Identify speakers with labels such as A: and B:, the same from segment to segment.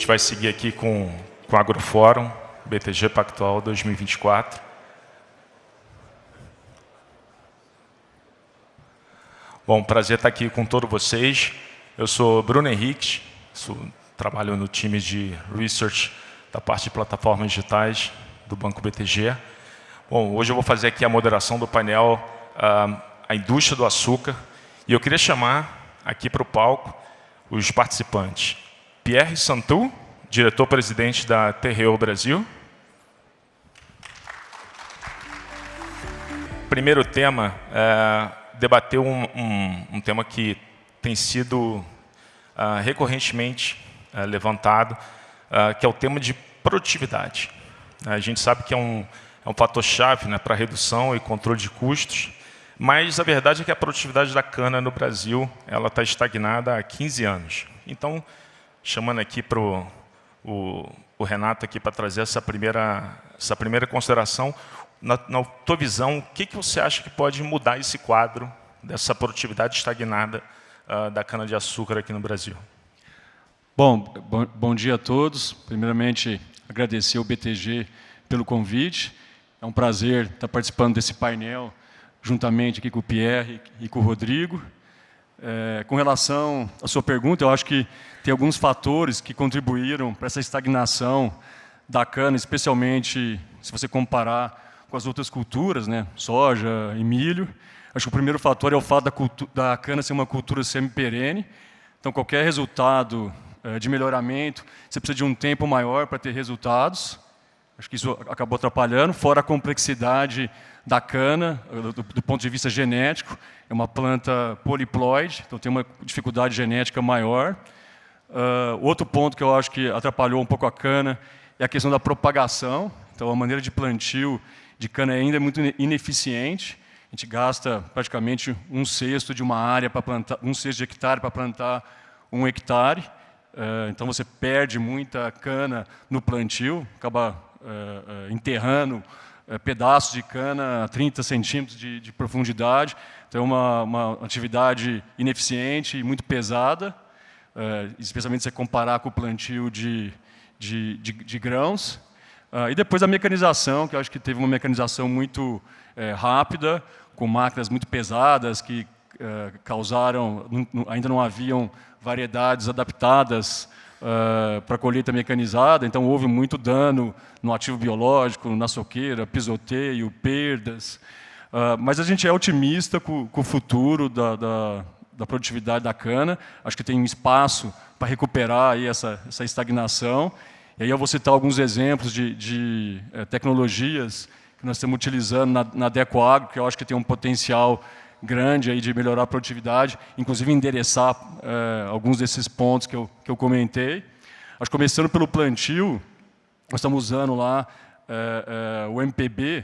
A: gente vai seguir aqui com o Agrofórum, BTG Pactual 2024. Bom, prazer estar aqui com todos vocês. Eu sou Bruno Henriques, trabalho no time de Research da parte de plataformas digitais do Banco BTG. Bom, hoje eu vou fazer aqui a moderação do painel A Indústria do Açúcar. E eu queria chamar aqui para o palco os participantes. Pierre Santu, diretor-presidente da TREO Brasil. Primeiro tema, debater um tema que tem sido recorrentemente levantado, que é o tema de produtividade. A gente sabe que é um fator-chave, né, para redução e controle de custos, mas a verdade é que a produtividade da cana no Brasil ela está estagnada há 15 anos. Então, chamando aqui para o Renato aqui para trazer essa primeira consideração, na tua visão, o que você acha que pode mudar esse quadro dessa produtividade estagnada da cana-de-açúcar aqui no Brasil?
B: Bom dia a todos. Primeiramente, agradecer ao BTG pelo convite. É um prazer estar participando desse painel, juntamente aqui com o Pierre e com o Rodrigo. Com relação à sua pergunta, eu acho que tem alguns fatores que contribuíram para essa estagnação da cana, especialmente se você comparar com as outras culturas, né, soja e milho. Acho que o primeiro fator é o fato da cana ser uma cultura semi-perene. Então, qualquer resultado de melhoramento, você precisa de um tempo maior para ter resultados. Acho que isso acabou atrapalhando, fora a complexidade da cana, do ponto de vista genético. É uma planta poliploide, então tem uma dificuldade genética maior. Outro ponto que eu acho que atrapalhou um pouco a cana é a questão da propagação. Então, a maneira de plantio de cana ainda é muito ineficiente. A gente gasta praticamente um sexto de uma área para plantar, um sexto de hectare para plantar 1 hectare. Então, você perde muita cana no plantio, acaba enterrando pedaços de cana a 30 centímetros de profundidade. Então, é uma atividade ineficiente e muito pesada, especialmente se você comparar com o plantio de grãos. E depois a mecanização, que eu acho que teve uma mecanização muito rápida, com máquinas muito pesadas, que causaram, ainda não haviam variedades adaptadas para a colheita mecanizada, então houve muito dano no ativo biológico, na soqueira, pisoteio, perdas. Mas a gente é otimista com o futuro da produtividade da cana. Acho que tem um espaço para recuperar aí essa estagnação. E aí eu vou citar alguns exemplos de tecnologias que nós estamos utilizando na Decoagro, que eu acho que tem um potencial grande aí de melhorar a produtividade, inclusive endereçar alguns desses pontos que eu comentei. Acho que começando pelo plantio, nós estamos usando lá o MPB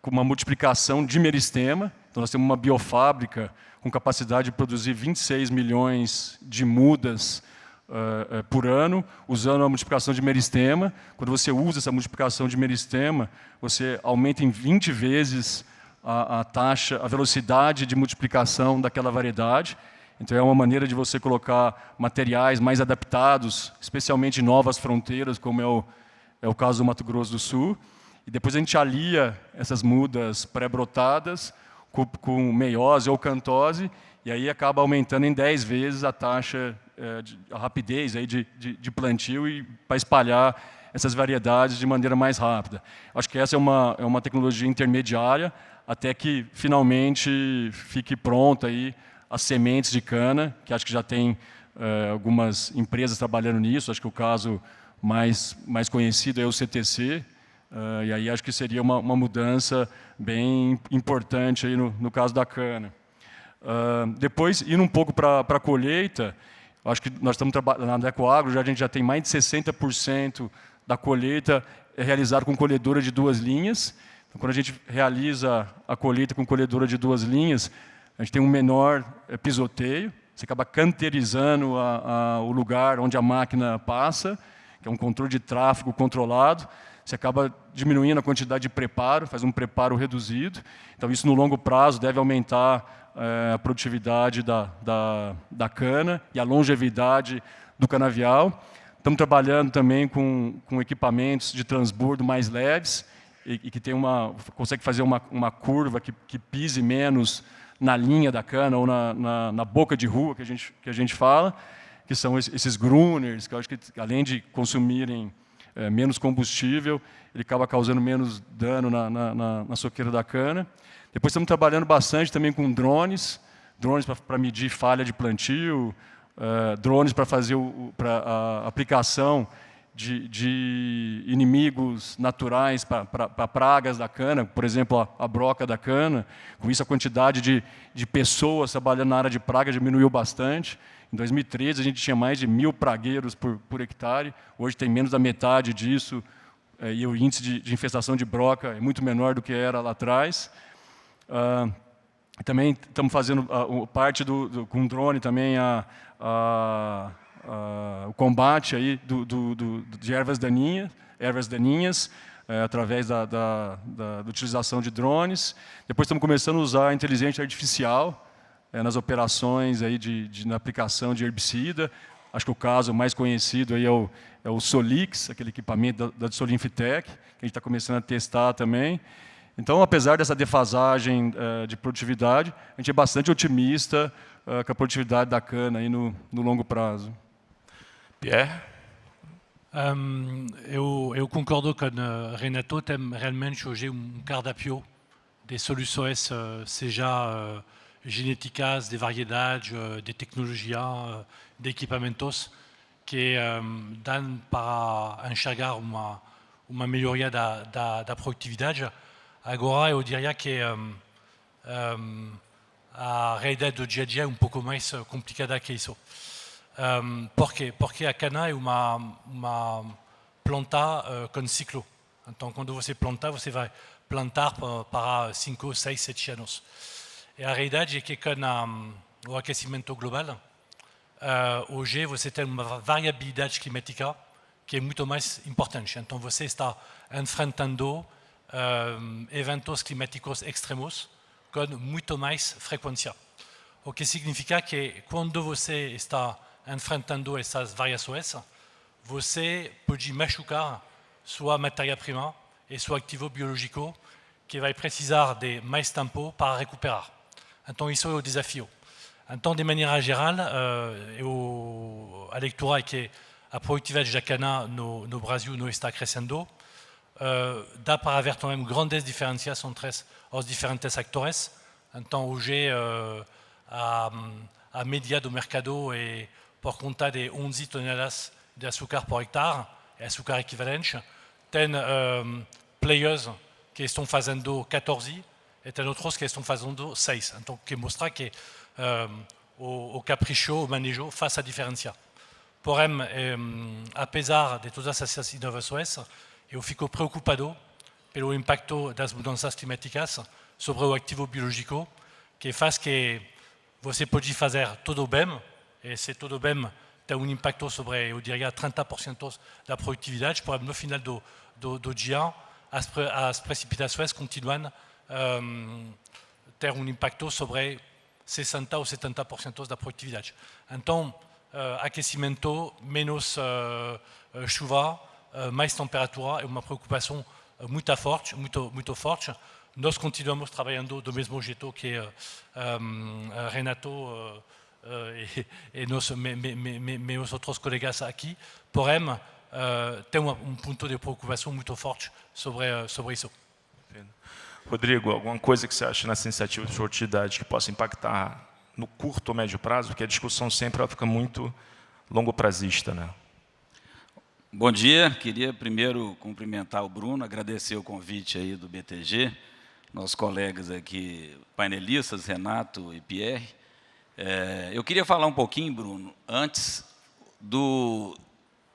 B: com uma multiplicação de meristema. Então, nós temos uma biofábrica com capacidade de produzir 26 milhões de mudas por ano, usando a multiplicação de meristema. Quando você usa essa multiplicação de meristema, você aumenta em 20 vezes a velocidade de multiplicação daquela variedade. Então, é uma maneira de você colocar materiais mais adaptados, especialmente em novas fronteiras, como é o caso do Mato Grosso do Sul. E depois a gente alia essas mudas pré-brotadas com meiose ou cantose, e aí acaba aumentando em 10 vezes a taxa, a rapidez aí de plantio e para espalhar essas variedades de maneira mais rápida. Acho que essa é uma tecnologia intermediária, até que finalmente fique pronta aí as sementes de cana, que acho que já tem algumas empresas trabalhando nisso. Acho que o caso mais conhecido é o CTC, e aí acho que seria uma mudança bem importante aí no caso da cana. Depois, indo um pouco para a colheita, acho que nós estamos trabalhando na Decoagro, a gente já tem mais de 60% da colheita realizada com colhedora de 2 linhas. Então, quando a gente realiza a colheita com colhedora de 2 linhas, a gente tem um menor pisoteio, você acaba canterizando o lugar onde a máquina passa, que é um controle de tráfego controlado. Você acaba diminuindo a quantidade de preparo, faz um preparo reduzido. Então, isso no longo prazo deve aumentar a produtividade da cana e a longevidade do canavial. Estamos trabalhando também com equipamentos de transbordo mais leves e que consegue fazer uma curva que pise menos na linha da cana ou na boca de rua que a gente fala, que são esses grooners, que eu acho que além de consumirem menos combustível, ele acaba causando menos dano na soqueira da cana. Depois estamos trabalhando bastante também com drones para medir falha de plantio, drones para fazer a aplicação de inimigos naturais para pragas da cana, por exemplo, a broca da cana. Com isso, a quantidade de pessoas trabalhando na área de praga diminuiu bastante. Em 2013, a gente tinha mais de 1.000 pragueiros por hectare. Hoje tem menos da metade disso, e o índice de infestação de broca é muito menor do que era lá atrás. Também estamos fazendo parte com drone também o combate aí de ervas daninhas através da utilização de drones. Depois estamos começando a usar a inteligência artificial nas operações aí na aplicação de herbicida. Acho que o caso mais conhecido aí é o Solix, aquele equipamento da Solinfitec, que a gente está começando a testar também. Então, apesar dessa defasagem de produtividade, a gente é bastante otimista com a produtividade da cana aí no longo prazo.
A: Pierre?
C: Eu concordo com Renato, tem realmente hoje cardápio de soluções, seja genéticas, de variedades, de tecnologias, de equipamentos, que dão para enxergar uma melhoria da produtividade. Agora, eu diria que a realidade do dia a dia é pouco mais complicada que isso. Por quê? Porque a cana é uma planta com ciclo. Então, quando você planta, você vai plantar para 5, 6, 7 anos. E a realidade é que com o aquecimento global, hoje você tem uma variabilidade climática que é muito mais importante. Então, você está enfrentando eventos climáticos extremos com muito mais frequência. O que significa que quando você está enfrentando essas variações, você pode machucar sua matéria-prima e seu ativo biológico que vai precisar de mais tempo para recuperar. Então, isso é o desafio. Então, de maneira geral, a leitura é que a produtividade da cana no Brasil não está crescendo. Dá para haver também grandes diferenças entre os diferentes actores. Então, hoje, a média do mercado é por conta de 11 toneladas de açúcar por hectare, açúcar equivalente. Tem players que estão fazendo 14 e tem outros que estão fazendo 6. Então, que mostra que o capricho, o manejo faz a diferença. Porém, apesar de todas essas inovações, eu fico preocupado pelo impacto das mudanças climáticas sobre o ativo biológico, que faz que você pode fazer tudo bem, e se tudo bem tem impacto sobre, eu diria, 30% da produtividade, porém, no final do dia, as precipitações continuam a ter impacto sobre 60% ou 70% da produtividade. Então, aquecimento, menos chuva, mais temperatura é uma preocupação muito forte. Nós continuamos trabalhando do mesmo jeito que Renato e meus outros colegas aqui, porém, tem ponto de preocupação muito forte sobre isso.
A: Rodrigo, alguma coisa que você acha nessa iniciativa de produtividade que possa impactar no curto ou médio prazo? Porque a discussão sempre ela fica muito longo prazista, né?
D: Bom dia, queria primeiro cumprimentar o Bruno, agradecer o convite aí do BTG, nossos colegas aqui, painelistas, Renato e Pierre. Eu queria falar um pouquinho, Bruno, antes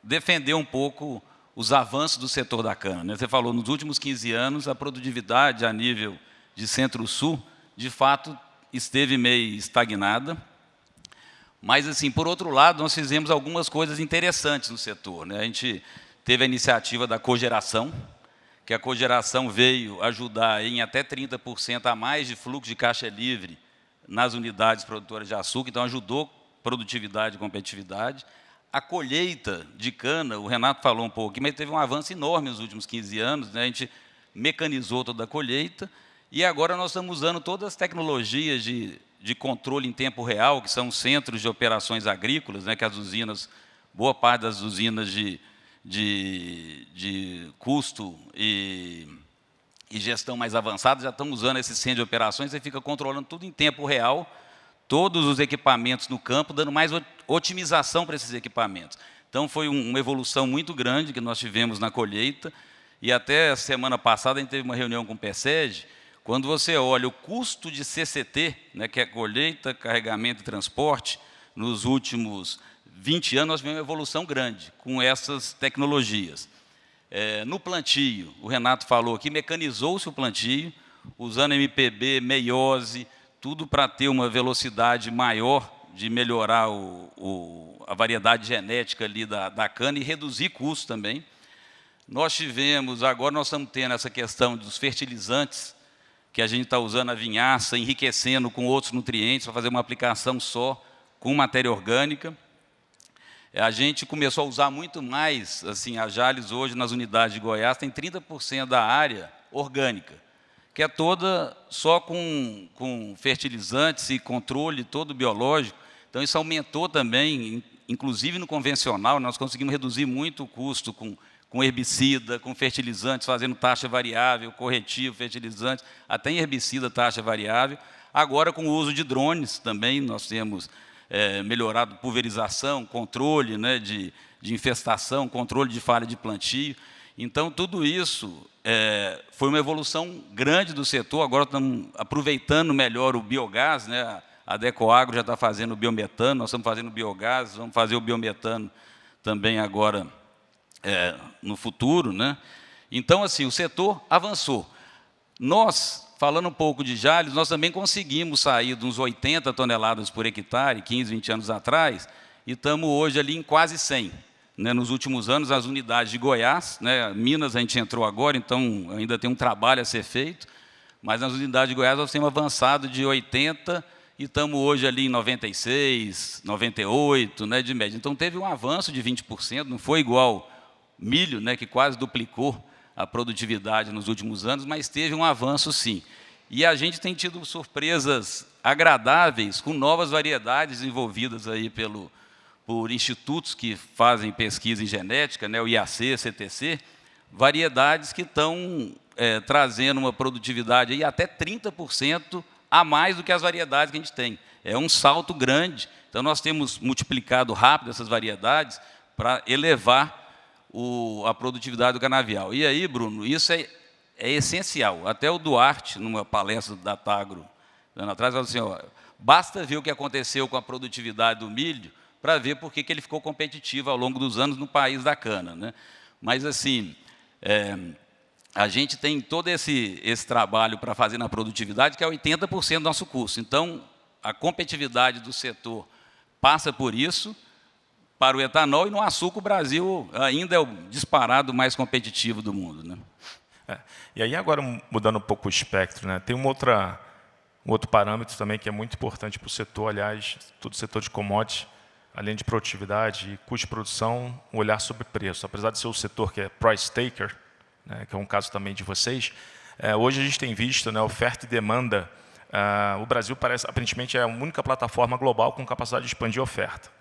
D: defender um pouco os avanços do setor da cana, né? Você falou, nos últimos 15 anos, a produtividade a nível de Centro-Sul, de fato, esteve meio estagnada. Mas, assim, por outro lado, nós fizemos algumas coisas interessantes no setor, né? A gente teve a iniciativa da cogeração, que a cogeração veio ajudar em até 30% a mais de fluxo de caixa livre nas unidades produtoras de açúcar, então ajudou produtividade e competitividade. a colheita de cana, o Renato falou um pouco aqui, mas teve um avanço enorme nos últimos 15 anos, né? A gente mecanizou toda a colheita, e agora nós estamos usando todas as tecnologias de controle em tempo real, que são centros de operações agrícolas, né? Que as usinas, boa parte das usinas de custo e gestão mais avançada já estão usando esse centro de operações, e fica controlando tudo em tempo real, todos os equipamentos no campo, dando mais otimização para esses equipamentos. Então, foi uma evolução muito grande que nós tivemos na colheita, e até a semana passada a gente teve uma reunião com o PSEG, quando você olha o custo de CCT, né, que é colheita, carregamento e transporte, nos últimos 20 anos nós tivemos uma evolução grande com essas tecnologias. No plantio, o Renato falou aqui, mecanizou-se o plantio, usando MPB, meiose, tudo para ter uma velocidade maior de melhorar a variedade genética ali da cana e reduzir custos também. Agora nós estamos tendo essa questão dos fertilizantes, que a gente está usando a vinhaça, enriquecendo com outros nutrientes, para fazer uma aplicação só com matéria orgânica. A gente começou a usar muito mais, assim, a Jalles hoje nas unidades de Goiás tem 30% da área orgânica, que é toda só com fertilizantes e controle todo biológico. Então, isso aumentou também, inclusive no convencional, nós conseguimos reduzir muito o custo com herbicida, com fertilizantes, fazendo taxa variável, corretivo, fertilizantes, até em herbicida, taxa variável. Agora, com o uso de drones também, nós temos melhorado pulverização, controle, né, de infestação, controle de falha de plantio. Então, tudo isso foi uma evolução grande do setor. Agora estamos aproveitando melhor o biogás, né? A Decoagro já está fazendo o biometano, nós estamos fazendo o biogás, vamos fazer o biometano também agora no futuro, né? Então, assim, o setor avançou. Nós, falando um pouco de Jalles, nós também conseguimos sair de uns 80 toneladas por hectare, 15, 20 anos atrás, e estamos hoje ali em quase 100. Né, nos últimos anos, as unidades de Goiás, né, Minas a gente entrou agora, então ainda tem um trabalho a ser feito, mas nas unidades de Goiás nós temos avançado de 80 e estamos hoje ali em 96, 98, né, de média. Então teve um avanço de 20%, não foi igual milho, né, que quase duplicou a produtividade nos últimos anos, mas teve um avanço sim. E a gente tem tido surpresas agradáveis com novas variedades desenvolvidas aí por institutos que fazem pesquisa em genética, né, o IAC, CTC, variedades que estão trazendo uma produtividade aí até 30% a mais do que as variedades que a gente tem. É um salto grande. Então, nós temos multiplicado rápido essas variedades para elevar a produtividade do canavial. E aí, Bruno, isso é essencial. Até o Duarte, numa palestra da Tagro, ano atrás, falou assim, ó, basta ver o que aconteceu com a produtividade do milho para ver por que ele ficou competitivo ao longo dos anos no país da cana, né? Mas, assim, a gente tem todo esse trabalho para fazer na produtividade, que é 80% do nosso custo. Então, a competitividade do setor passa por isso, para o etanol, e no açúcar o Brasil ainda é o disparado mais competitivo do mundo, né?
A: E aí, agora, mudando um pouco o espectro, né, tem um outro parâmetro também que é muito importante para o setor, aliás, todo o setor de commodities, além de produtividade e custo de produção, um olhar sobre preço. Apesar de ser o setor que é price taker, né, que é um caso também de vocês, hoje a gente tem visto, né, oferta e demanda. O Brasil parece, aparentemente, é a única plataforma global com capacidade de expandir a oferta.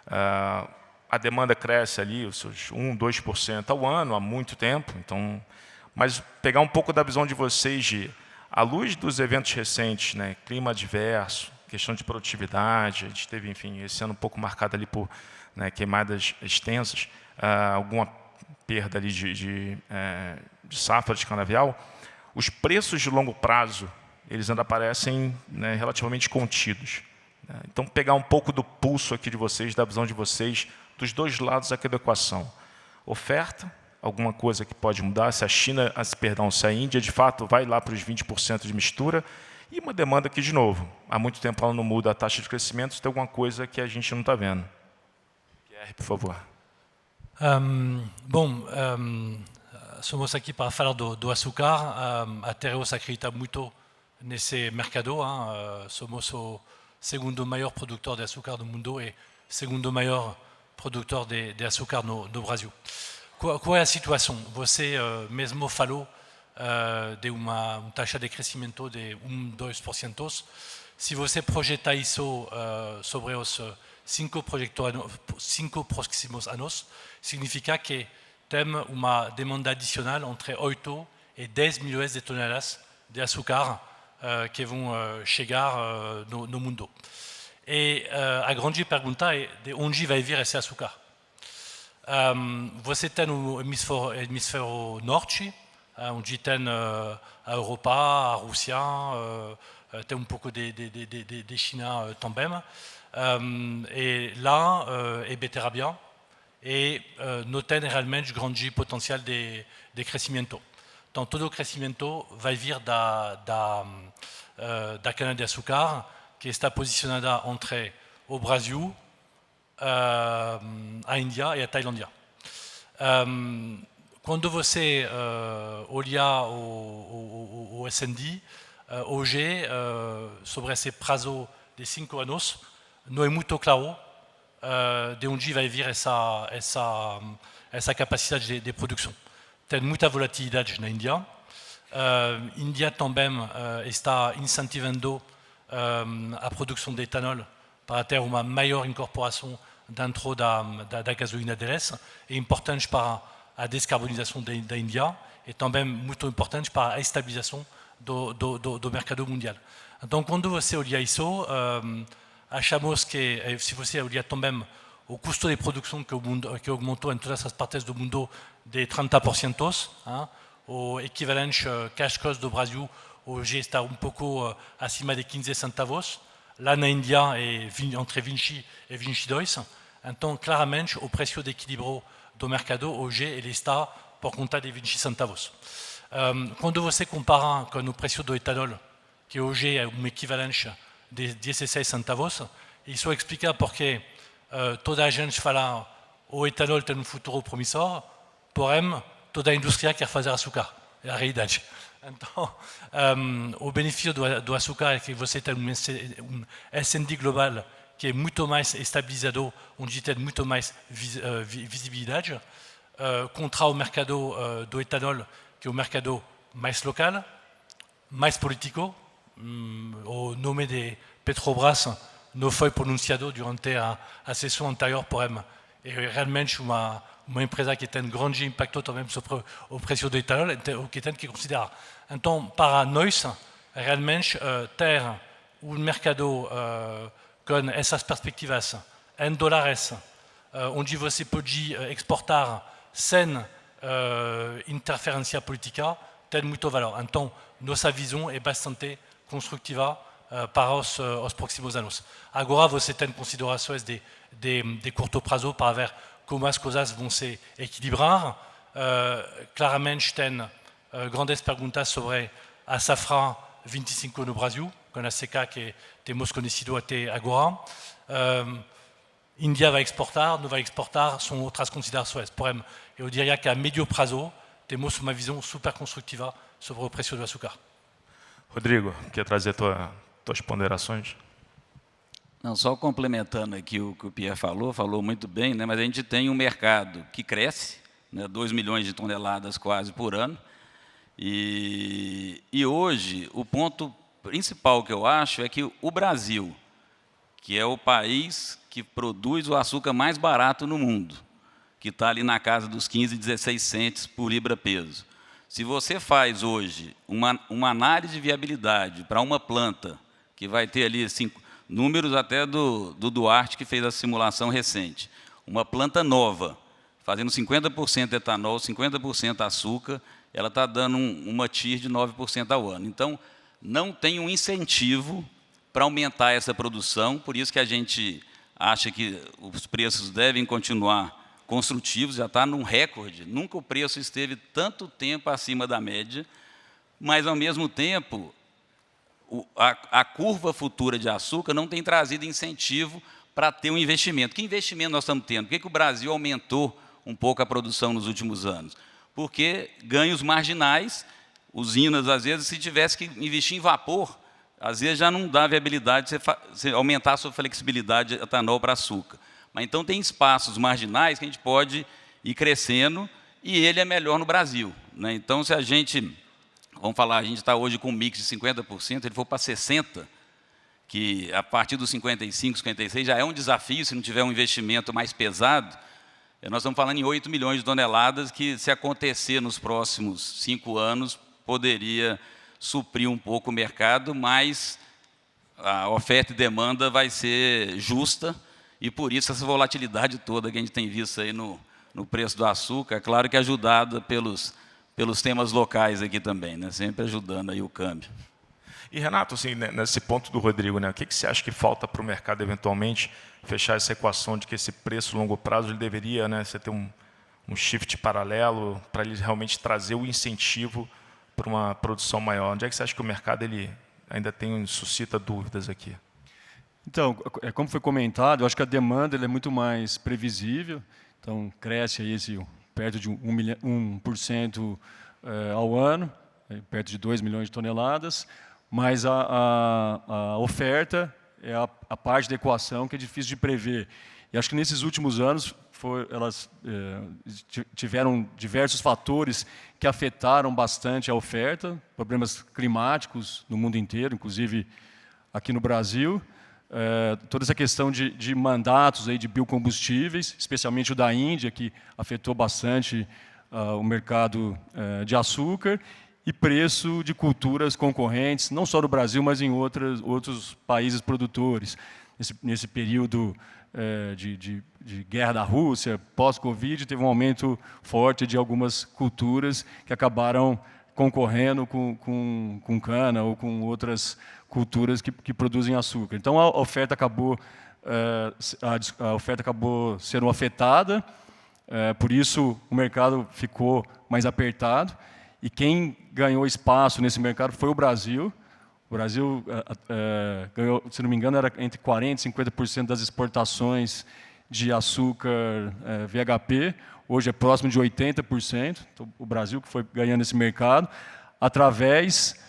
A: A demanda cresce ali, os seus 1%, 2% ao ano, há muito tempo. Então, mas pegar um pouco da visão de vocês, à luz dos eventos recentes, né, clima adverso, questão de produtividade, a gente teve, enfim, esse ano um pouco marcado ali por, né, queimadas extensas, alguma perda ali de safra de canavial, os preços de longo prazo, eles ainda parecem, né, relativamente contidos. Então, pegar um pouco do pulso aqui de vocês, da visão de vocês, dos dois lados aqui da equação. Oferta, alguma coisa que pode mudar, se a China, se a Índia, de fato, vai lá para os 20% de mistura, e uma demanda que, de novo, há muito tempo ela não muda a taxa de crescimento, tem alguma coisa que a gente não está vendo. Pierre, por favor.
C: Somos aqui para falar do açúcar. A Tereos acredita muito nesse mercado. Somos o segundo maior produtor de açúcar do mundo e segundo maior produtor de açúcar no Brasil. Qual é a situação? Você mesmo falou de uma taxa de crescimento de 2%. Se você projeta isso sobre os 5 próximos anos, significa que tem uma demanda adicional entre 8 e 10 milhões de toneladas de açúcar que vão chegar no mundo. E a grande pergunta é de onde vai vir esse açúcar. Você tem o hemisfério norte, onde tem a Europa, a Rússia, tem um pouco de China também. E lá é beterrabia e não tem realmente grande potencial de crescimento. Então, todo o crescimento vai vir da cana-de-açúcar, que está posicionada entre o Brasil, a Índia e a Tailândia. Quando você olha o S&D, hoje, sobre esse prazo de 5 anos, não é muito claro de onde vai vir essa capacidade de produção. Tem muita volatilidade na Índia. A Índia também está incentivando a produção de etanol para ter uma maior incorporação dentro da gasolina deles. É importante para a descarbonização da Índia e também muito importante para a estabilização do mercado mundial. Então, quando você olha isso, achamos que, se você olha também o custo de produção que aumentou em todas as partes do mundo de 30%, o equivalente cash cost do Brasil hoje está um pouco acima de 15 centavos, lá na Índia é entre 20 e 22, então claramente o preço de equilíbrio do mercado hoje ele está por conta de 20 centavos. Quando você compara com o preço do etanol, que hoje é um equivalente de 16 centavos, isso explica porque toda a gente fala o etanol tem um futuro promissor, porém toda a indústria quer fazer açúcar, é a realidade. Então, o benefício do açúcar é que você tem um S&D global que é muito mais estabilizado, onde tem muito mais visibilidade, contra o mercado do etanol, que é um mercado mais local, mais político. O nome de Petrobras não foi pronunciado durante a sessão anterior, porém, é realmente uma empresa que tem um grande impacto também sobre o preço do etanol, o que tem que considerar. Então, para nós, realmente, ter um mercado com essas perspectivas em dólares, onde você pode exportar sem interferência política, tem muito valor. Então, nossa visão é bastante construtiva para os próximos anos. Agora, você tem considerações de curto prazo para ver como as coisas vão se equilibrar. Claramente, tem grandes perguntas sobre a safra 25 no Brasil, com a seca que temos conhecido até agora. Índia vai exportar, não vai exportar, são outras considerações. Porém, eu diria que a médio prazo, temos uma visão super construtiva sobre o preço do açúcar.
A: Rodrigo, quer trazer tuas ponderações?
D: Não, só complementando aqui o que o Pierre falou muito bem, né, mas a gente tem um mercado que cresce, né, 2 milhões de toneladas quase por ano, e hoje o ponto principal que eu acho é que o Brasil, que é o país que produz o açúcar mais barato no mundo, que está ali na casa dos 15, 16 centes por libra-peso. Se você faz hoje uma análise de viabilidade para uma planta, que vai ter ali números até do Duarte, que fez a simulação recente, uma planta nova, fazendo 50% etanol, 50% açúcar, ela está dando uma TIR de 9% ao ano. Então, não tem um incentivo para aumentar essa produção, por isso que a gente acha que os preços devem continuar construtivos, já está num recorde. Nunca o preço esteve tanto tempo acima da média, mas, ao mesmo tempo, a curva futura de açúcar não tem trazido incentivo para ter um investimento. Que investimento nós estamos tendo? Por que o Brasil aumentou um pouco a produção nos últimos anos? Porque ganhos marginais, usinas, às vezes, se tivesse que investir em vapor, às vezes já não dá viabilidade você aumentar a sua flexibilidade de etanol para açúcar. Mas então tem espaços marginais que a gente pode ir crescendo e ele é melhor no Brasil, né? Então, se a gente, vamos falar, a gente está hoje com um mix de 50%, ele for para 60%, que a partir dos 55, 56 já é um desafio, se não tiver um investimento mais pesado. Nós estamos falando em 8 milhões de toneladas, que, se acontecer nos próximos 5 anos, poderia suprir um pouco o mercado, mas a oferta e demanda vai ser justa, e por isso essa volatilidade toda que a gente tem visto aí no preço do açúcar, claro que ajudada pelos temas locais aqui também, né? Sempre ajudando aí o câmbio.
A: E, Renato, assim, nesse ponto do Rodrigo, né, o que você acha que falta para o mercado, eventualmente, fechar essa equação de que esse preço longo prazo ele deveria, né, você ter um shift paralelo para ele realmente trazer o incentivo para uma produção maior? Onde é que você acha que o mercado ele ainda suscita dúvidas aqui?
B: Então, como foi comentado, eu acho que a demanda ele é muito mais previsível. Então, cresce aí perto de 1% ao ano, perto de 2 milhões de toneladas. Mas a oferta é a parte da equação que é difícil de prever. E acho que nesses últimos anos elas tiveram diversos fatores que afetaram bastante a oferta, problemas climáticos no mundo inteiro, inclusive aqui no Brasil. Toda essa questão de mandatos aí de biocombustíveis, especialmente o da Índia, que afetou bastante o mercado de açúcar, e preço de culturas concorrentes, não só no Brasil, mas em outros países produtores. Nesse período de guerra da Rússia, pós-Covid, teve um aumento forte de algumas culturas que acabaram concorrendo com cana ou com outras culturas que produzem açúcar. Então, a oferta acabou sendo afetada, por isso o mercado ficou mais apertado. E quem ganhou espaço nesse mercado foi o Brasil. O Brasil ganhou, se não me engano, era entre 40% e 50% das exportações de açúcar VHP. Hoje é próximo de 80%. Então, o Brasil que foi ganhando esse mercado, através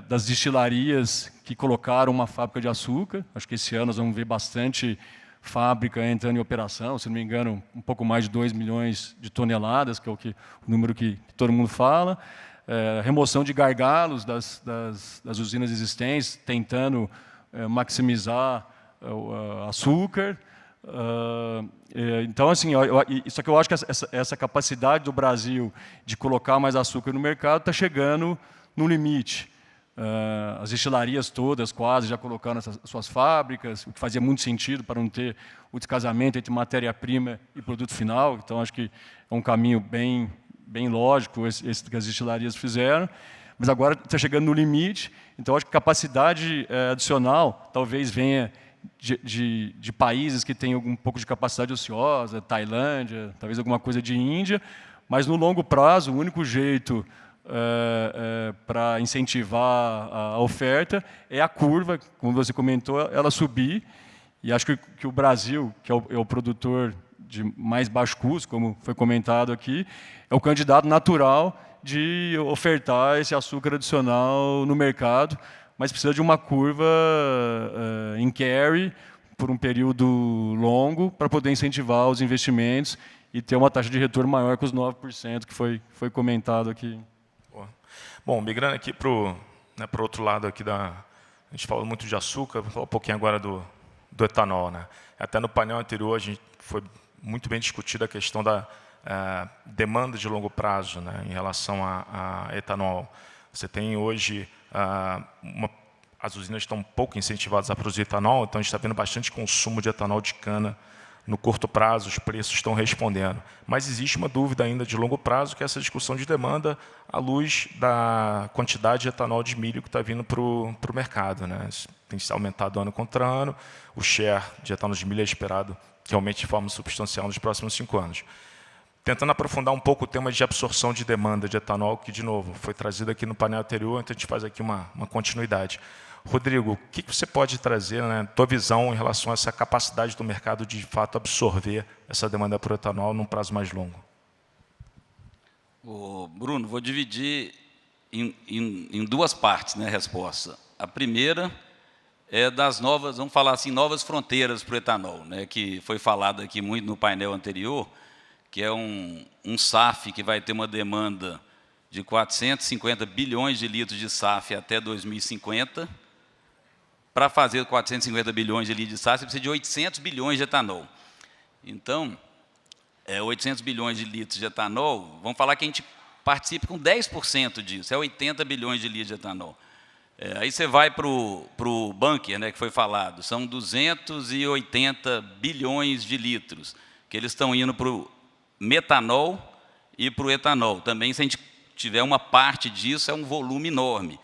B: das destilarias que colocaram uma fábrica de açúcar. Acho que esse ano nós vamos ver bastante fábrica entrando em operação, se não me engano, um pouco mais de 2 milhões de toneladas, que é o número que todo mundo fala. Remoção de gargalos das usinas existentes, tentando maximizar o açúcar. Então, assim, só que eu acho que essa capacidade do Brasil de colocar mais açúcar no mercado está chegando no limite. As destilarias todas quase já colocaram as suas fábricas, o que fazia muito sentido para não ter o descasamento entre matéria-prima e produto final. Então, acho que é um caminho bem lógico esse que as destilarias fizeram. Mas agora está chegando no limite. Então, acho que capacidade adicional talvez venha de países que têm um pouco de capacidade ociosa, Tailândia, talvez alguma coisa de Índia. Mas, no longo prazo, o único jeito para incentivar a oferta é a curva, como você comentou, ela subir. E acho que o Brasil, que é o produtor de mais baixo custo, como foi comentado aqui, é o candidato natural de ofertar esse açúcar adicional no mercado, mas precisa de uma curva em carry por um período longo para poder incentivar os investimentos e ter uma taxa de retorno maior que os 9% que foi comentado aqui.
A: Bom, migrando aqui para o outro lado aqui a gente falou muito de açúcar, vou falar um pouquinho agora do etanol, né? Até no painel anterior a gente foi muito bem discutida a questão da demanda de longo prazo, né, em relação a etanol. Você tem hoje as usinas estão um pouco incentivadas a produzir etanol, então a gente está vendo bastante consumo de etanol de cana. No curto prazo, os preços estão respondendo. Mas existe uma dúvida ainda de longo prazo, que é essa discussão de demanda à luz da quantidade de etanol de milho que está vindo para o mercado, né? Tem aumentado ano contra ano, o share de etanol de milho é esperado que aumente de forma substancial nos próximos 5 anos. Tentando aprofundar um pouco o tema de absorção de demanda de etanol, que, de novo, foi trazido aqui no painel anterior, então a gente faz aqui uma continuidade. Rodrigo, o que você pode trazer, né, tua visão em relação a essa capacidade do mercado de fato absorver essa demanda por etanol num prazo mais longo?
D: Bruno, vou dividir em duas partes, né, a resposta. A primeira das novas, vamos falar assim, novas fronteiras para o etanol, né, que foi falado aqui muito no painel anterior, que é um SAF que vai ter uma demanda de 450 bilhões de litros de SAF até 2050. Para fazer 450 bilhões de litros de SAF, você precisa de 800 bilhões de etanol. Então, 800 bilhões de litros de etanol, vamos falar que a gente participe com 10% disso, é 80 bilhões de litros de etanol. Aí você vai para o bunker, né, que foi falado, são 280 bilhões de litros, que eles estão indo para o metanol e para o etanol. Também, se a gente tiver uma parte disso, é um volume enorme.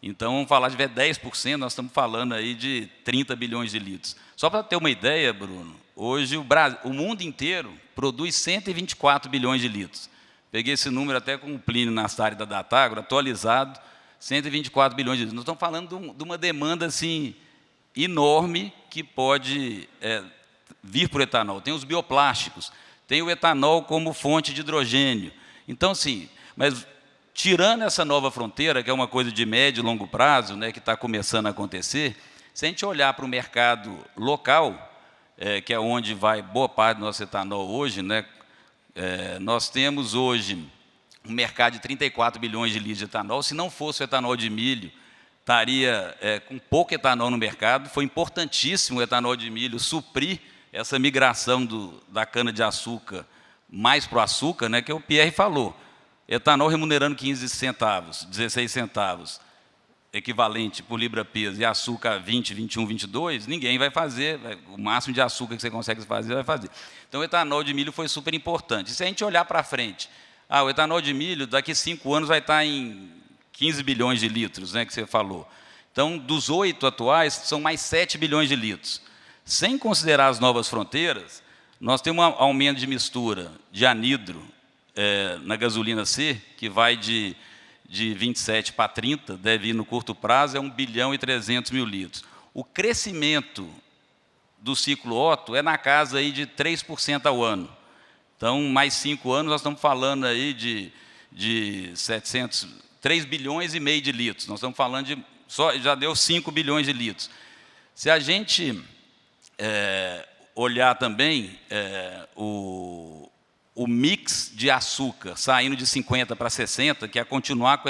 D: Então, vamos falar, se tiver 10%, nós estamos falando aí de 30 bilhões de litros. Só para ter uma ideia, Bruno, hoje o mundo inteiro produz 124 bilhões de litros. Peguei esse número até com o Plínio Nassari da Datagro, atualizado, 124 bilhões de litros. Nós estamos falando de uma demanda assim, enorme que pode vir por etanol. Tem os bioplásticos, tem o etanol como fonte de hidrogênio. Então, sim, mas tirando essa nova fronteira, que é uma coisa de médio e longo prazo, né, que está começando a acontecer, se a gente olhar para o mercado local, que é onde vai boa parte do nosso etanol hoje, né, nós temos hoje um mercado de 34 bilhões de litros de etanol. Se não fosse o etanol de milho, estaria com pouco etanol no mercado. Foi importantíssimo o etanol de milho suprir essa migração da cana-de-açúcar mais para o açúcar, né, que o Pierre falou. Etanol remunerando 15 centavos, 16 centavos, equivalente por libra-peso, e açúcar 20, 21, 22, ninguém vai fazer, o máximo de açúcar que você consegue fazer, vai fazer. Então, o etanol de milho foi super importante. E se a gente olhar para frente, o etanol de milho, daqui a 5 anos, vai estar em 15 bilhões de litros, né, que você falou. Então, dos 8 atuais, são mais 7 bilhões de litros. Sem considerar as novas fronteiras, nós temos um aumento de mistura de anidro na gasolina C, que vai de 27 para 30, deve ir no curto prazo, é 1 bilhão e 300 mil litros. O crescimento do ciclo Otto é na casa aí de 3% ao ano. Então, mais 5 anos, nós estamos falando aí de 3 bilhões e meio de litros. Nós estamos falando de, já deu 5 bilhões de litros. Se a gente olhar também o mix de açúcar saindo de 50 para 60, que é continuar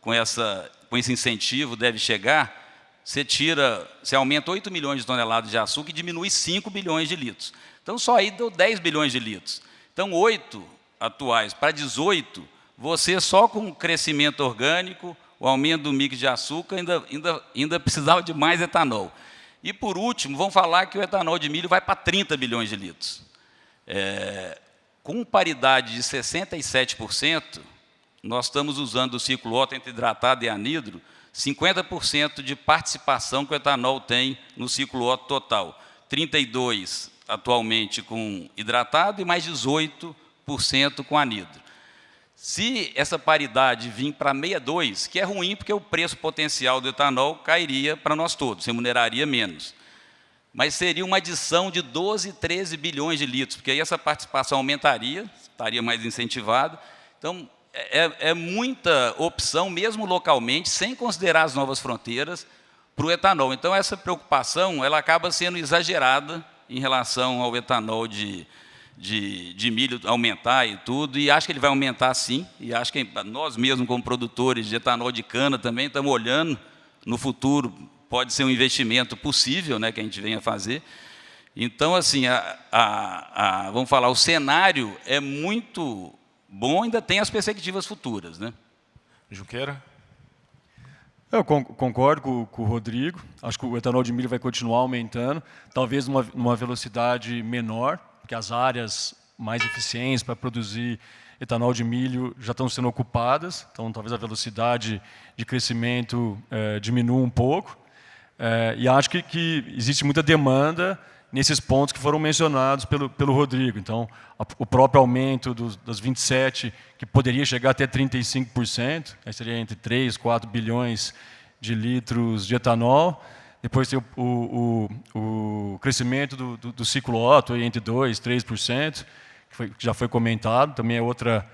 D: com esse incentivo, deve chegar, você aumenta 8 milhões de toneladas de açúcar e diminui 5 bilhões de litros. Então, só aí deu 10 bilhões de litros. Então, 8 atuais para 18, você só com o crescimento orgânico, o aumento do mix de açúcar, ainda precisava de mais etanol. E, por último, vamos falar que o etanol de milho vai para 30 bilhões de litros. Com paridade de 67%, nós estamos usando o ciclo Otto entre hidratado e anidro, 50% de participação que o etanol tem no ciclo Otto total. 32% atualmente com hidratado e mais 18% com anidro. Se essa paridade vir para 62%, que é ruim porque o preço potencial do etanol cairia para nós todos, remuneraria menos. Mas seria uma adição de 12, 13 bilhões de litros, porque aí essa participação aumentaria, estaria mais incentivado. Então, é muita opção, mesmo localmente, sem considerar as novas fronteiras, para o etanol. Então, essa preocupação ela acaba sendo exagerada em relação ao etanol de milho aumentar e tudo, e acho que ele vai aumentar sim, e acho que nós mesmos, como produtores de etanol de cana, também estamos olhando no futuro, pode ser um investimento possível, né, que a gente venha fazer. Então, assim, vamos falar, o cenário é muito bom, ainda tem as perspectivas futuras, né?
A: Junqueira?
B: Eu concordo com o Rodrigo. Acho que o etanol de milho vai continuar aumentando, talvez numa velocidade menor, porque as áreas mais eficientes para produzir etanol de milho já estão sendo ocupadas, então talvez a velocidade de crescimento diminua um pouco. E acho que existe muita demanda nesses pontos que foram mencionados pelo Rodrigo. Então, o próprio aumento das 27, que poderia chegar até 35%, aí seria entre 3 e 4 bilhões de litros de etanol. Depois tem o crescimento do ciclo Otto, aí entre 2% e 3%, que já foi comentado, também é outra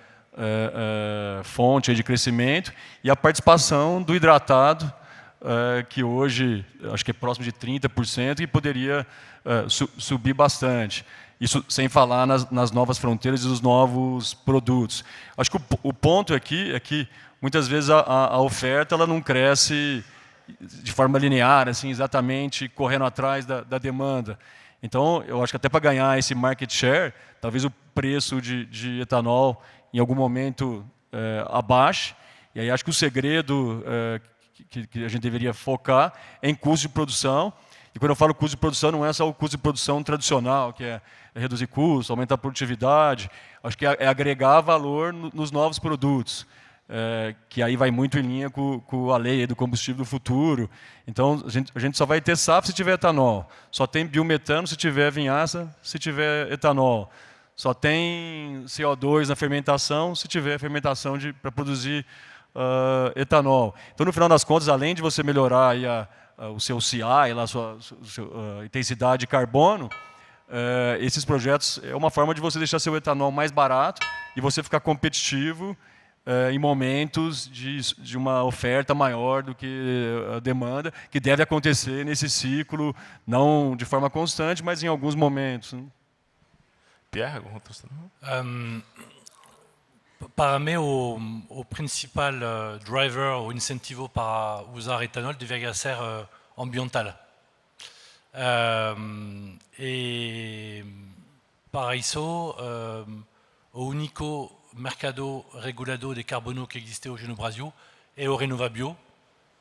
B: fonte de crescimento. E a participação do hidratado que hoje acho que é próximo de 30% e poderia subir bastante. Isso sem falar nas novas fronteiras e nos novos produtos. Acho que o ponto aqui é que muitas vezes a oferta ela não cresce de forma linear, assim, exatamente correndo atrás da demanda. Então, eu acho que até para ganhar esse market share, talvez o preço de etanol em algum momento abaixe. E aí acho que o segredo que a gente deveria focar é em custo de produção. E quando eu falo custo de produção, não é só o custo de produção tradicional, que é reduzir custos, aumentar a produtividade. Acho que é agregar valor nos novos produtos, que aí vai muito em linha com a lei do combustível do futuro. Então, a gente só vai ter SAF se tiver etanol. Só tem biometano se tiver vinhaça, se tiver etanol. Só tem CO2 na fermentação se tiver fermentação para produzir etanol. Então, no final das contas, além de você melhorar aí o seu CI, a sua intensidade de carbono, esses projetos é uma forma de você deixar seu etanol mais barato e você ficar competitivo em momentos de uma oferta maior do que a demanda, que deve acontecer nesse ciclo, não de forma constante, mas em alguns momentos.
A: Pierre,
C: para mim, o principal driver ou incentivo para usar etanol deveria ser ambiental. E para isso, o único mercado regulado de carbono que existe hoje no Brasil é o Renovabio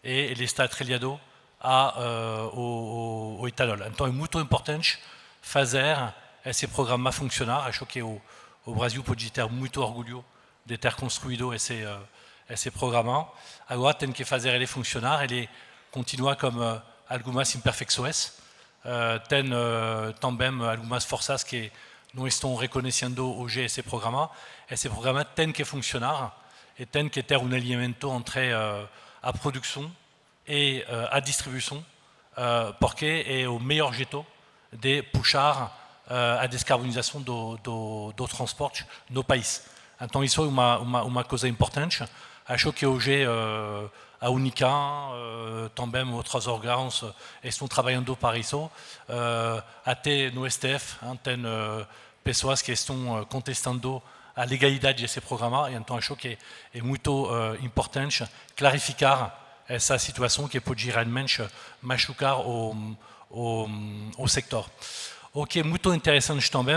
C: e ele está atrelado ao etanol. Então é muito importante fazer esse programa funcionar. Acho que o Brasil pode estar muito orgulhoso de ter construído esse programa. Agora tem que fazer ele funcionar. Ele continua com algumas imperfeições. Tem também algumas forças que não estão reconhecendo hoje esse programa. Esse programa tem que funcionar e tem que ter alinhamento entre a produção e a distribuição, porque é o melhor jeito de puxar a descarbonização do transporte no país. Então, isso é uma coisa importante. Acho que hoje a Unica, também outros órgãos estão trabalhando para isso. Até no STF, tem pessoas que estão contestando a legalidade desse programa. E então, acho que é muito importante clarificar essa situação que pode realmente machucar o sector. O que é muito interessante também,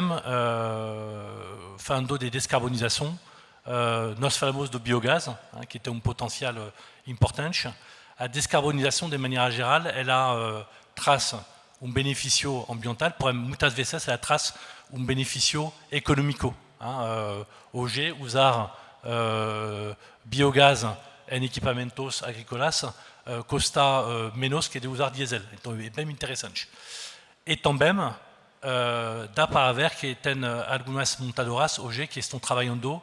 C: falando de descarbonização, nós falamos do biogás, que tem potencial importante. A descarbonização, de maneira geral, ela traz benefício ambiental, porém, muitas vezes, ela traz benefício econômico. Hoje, usar biogás em equipamentos agrícolas custa menos que de usar diesel. Então, é bem interessante. E também, dá para ver que tem algumas montadoras hoje que estão trabalhando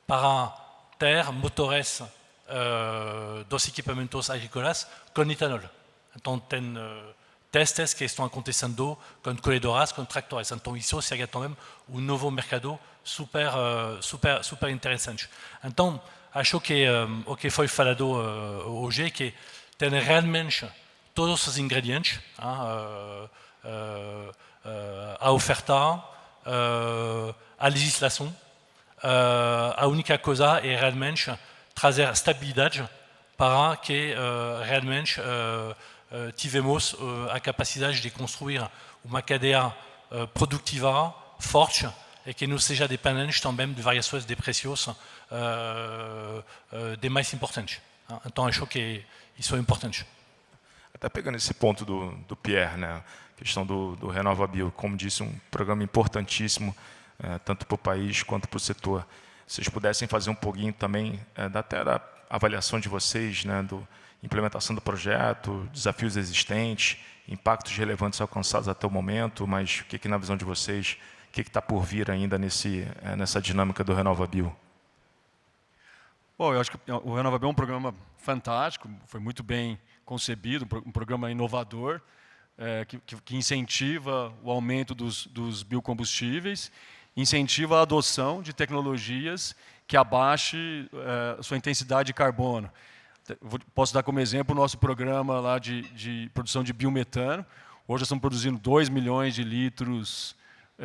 C: para ter motores dos equipamentos agrícolas com etanol. Então, tem testes que estão acontecendo com colhedoras, com tractores. Então, isso seria também novo mercado super interessante. Então, acho que o que foi falado hoje que tem realmente todos os ingredientes, a oferta, a legislação. A única coisa é realmente trazer estabilidade para que realmente tivemos a capacidade de construir uma cadeia produtiva forte e que não seja dependente também de variações de preços de mais importantes. Então, acho que isso é importante.
A: Até pegando esse ponto do Pierre, né? A questão do Renovabio, como disse, um programa importantíssimo, tanto para o país quanto para o setor. Se vocês pudessem fazer um pouquinho também, até da avaliação de vocês, né? Da implementação do projeto, desafios existentes, impactos relevantes alcançados até o momento, mas o que na visão de vocês, o que está por vir ainda nessa dinâmica do Renovabio?
B: Bom, eu acho que o Renovabio é um programa fantástico, foi muito bem concebido, um programa inovador, que incentiva o aumento dos biocombustíveis, incentiva a adoção de tecnologias que abaixe sua intensidade de carbono. Posso dar como exemplo o nosso programa lá de produção de biometano. Hoje nós estamos produzindo 2 milhões de litros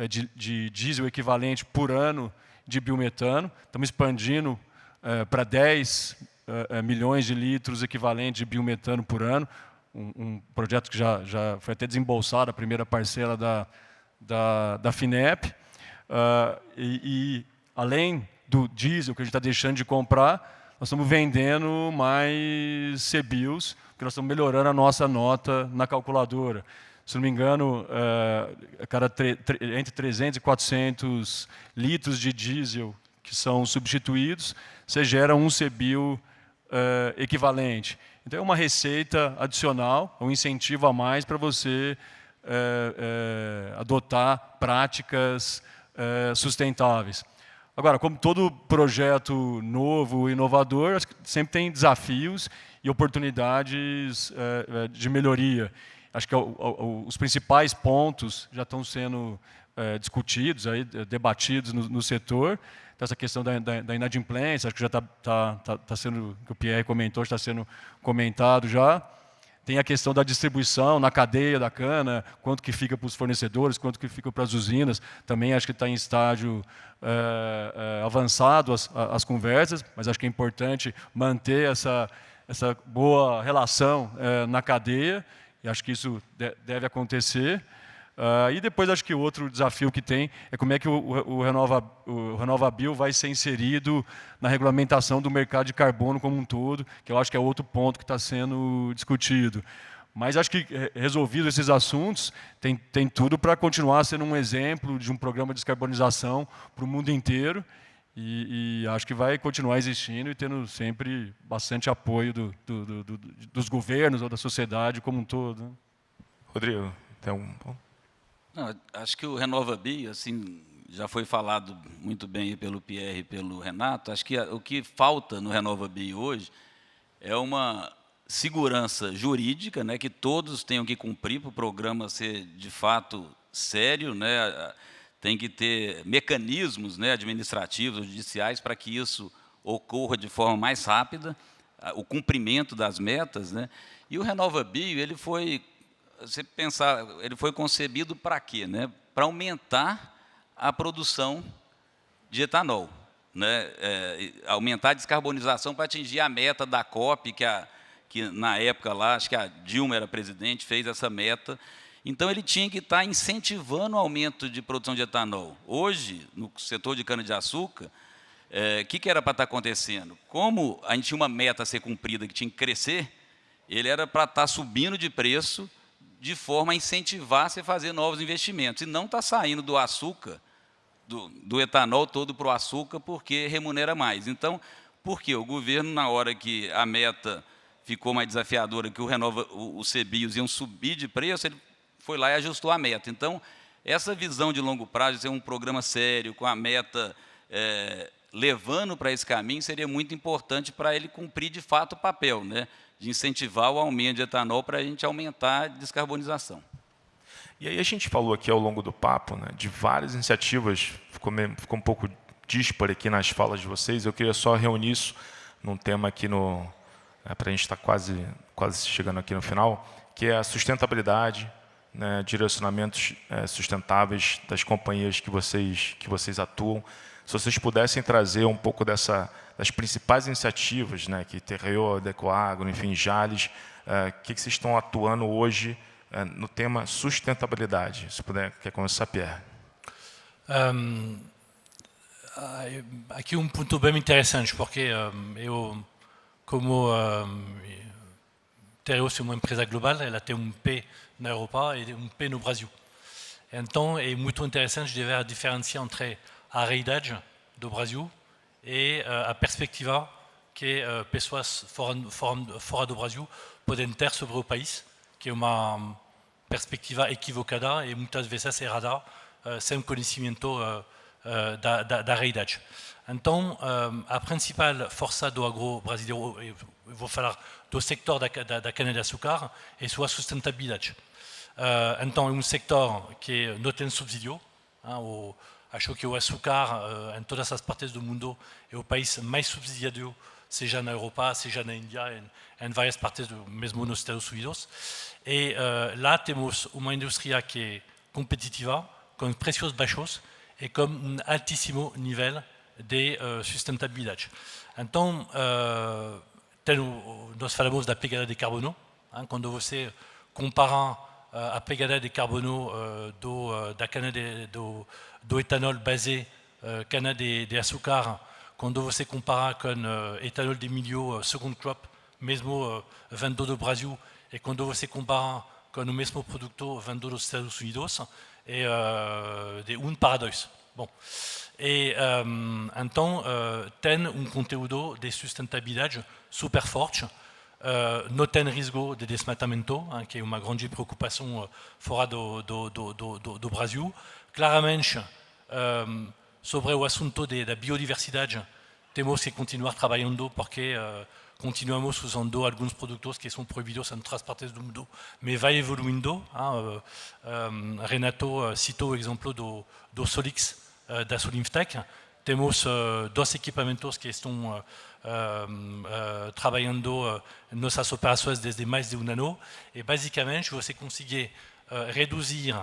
B: de diesel equivalente por ano de biometano. Estamos expandindo para 10 milhões de litros equivalente de biometano por ano. Um projeto que já foi até desembolsado, a primeira parcela da FINEP. Além do diesel que a gente está deixando de comprar, nós estamos vendendo mais CBIOS, porque nós estamos melhorando a nossa nota na calculadora. Se não me engano, entre 300 e 400 litros de diesel que são substituídos, você gera um CBIO equivalente. Então, é uma receita adicional, um incentivo a mais para você adotar práticas sustentáveis. Agora, como todo projeto novo, inovador, sempre tem desafios e oportunidades de melhoria. Acho que os principais pontos já estão sendo discutidos, debatidos no setor. Então, essa questão da inadimplência, acho que já está sendo, que o Pierre comentou, está sendo comentado já. Tem a questão da distribuição na cadeia da cana, quanto que fica para os fornecedores, quanto que fica para as usinas. Também acho que está em estágio avançado as conversas, mas acho que é importante manter essa boa relação na cadeia, e acho que isso deve acontecer. E depois acho que o outro desafio que tem é como é que o RenovaBio vai ser inserido na regulamentação do mercado de carbono como um todo, que eu acho que é outro ponto que está sendo discutido. Mas acho que, resolvidos esses assuntos, tem tudo para continuar sendo um exemplo de um programa de descarbonização para o mundo inteiro, e acho que vai continuar existindo e tendo sempre bastante apoio dos governos ou da sociedade como um todo.
A: Rodrigo, tem algum ponto?
D: Não, acho que o RenovaBio, assim, já foi falado muito bem pelo Pierre e pelo Renato. Acho que o que falta no RenovaBio hoje é uma segurança jurídica, né, que todos tenham que cumprir para o programa ser, de fato, sério, né, tem que ter mecanismos, né, administrativos, judiciais, para que isso ocorra de forma mais rápida, o cumprimento das metas, né. E o RenovaBio, ele foi... Você pensar, ele foi concebido para quê? Né? Para aumentar a produção de etanol, né? Aumentar a descarbonização para atingir a meta da COP, que na época lá, acho que a Dilma era presidente, fez essa meta. Então, ele tinha que estar incentivando o aumento de produção de etanol. Hoje, no setor de cana-de-açúcar, o que era para estar acontecendo? Como a gente tinha uma meta a ser cumprida, que tinha que crescer, ele era para estar subindo de preço, de forma a incentivar você a fazer novos investimentos. E não está saindo do açúcar, do etanol todo para o açúcar, porque remunera mais. Então, por quê? O governo, na hora que a meta ficou mais desafiadora, que os CBIOS iam subir de preço, ele foi lá e ajustou a meta. Então, essa visão de longo prazo, de ser um programa sério, com a meta levando para esse caminho, seria muito importante para ele cumprir, de fato, o papel, né, de incentivar o aumento de etanol para a gente aumentar a descarbonização.
A: E aí a gente falou aqui ao longo do papo, né, de várias iniciativas, ficou um pouco disparo aqui nas falas de vocês. Eu queria só reunir isso num tema aqui para a gente estar quase chegando aqui no final, que é a sustentabilidade, né, direcionamentos sustentáveis das companhias que vocês atuam. Se vocês pudessem trazer um pouco das principais iniciativas, né, que Terreo, Adecoagro, enfim, Jalles, que vocês estão atuando hoje no tema sustentabilidade? Se puder, quer começar, Pierre?
C: Aqui ponto bem interessante, porque eu, como Terreo é uma empresa global, ela tem P na Europa e P no Brasil. Então, é muito interessante de ver a diferença entre a realidade do Brasil e a perspectiva que pessoas fora do Brasil podem ter sobre o país, que é uma perspectiva equivocada e muitas vezes errada, sem conhecimento da realidade. Então, a principal força do agro brasileiro, eu vou falar do setor da cana-de-açúcar, é sua sustentabilidade. Então, é setor que não tem subsídio. Acho que o açúcar, em todas as partes do mundo, é o país mais subsidiado seja na Europa, seja na Índia, em várias partes, mesmo nos Estados Unidos. E lá temos uma indústria que é competitiva, com preços baixos e com altíssimo nível de sustentabilidade. Então, nós falamos da pegada de carbono, quando você compara a pegada de carbono da cana do etanol base cana de açúcar, quando você compara com etanol de milho second crop, mesmo vindo do Brasil, e quando você compara com o mesmo produto vindo dos Estados Unidos, é de para 2. Bom. E então tem conteúdo de sustentabilidade super forte, não tem risco de desmatamento, que é uma grande preocupação fora do Brasil. Claramente, sobre o assunto da biodiversidade, temos que continuar trabalhando porque continuamos usando alguns produtos que são proibidos em outras partes do mundo, mas vai evoluindo. Renato citou o exemplo do Solix, da Solimtech. Temos 2 equipamentos que estão trabalhando nossas operações desde mais de ano, e basicamente você consegue reduzir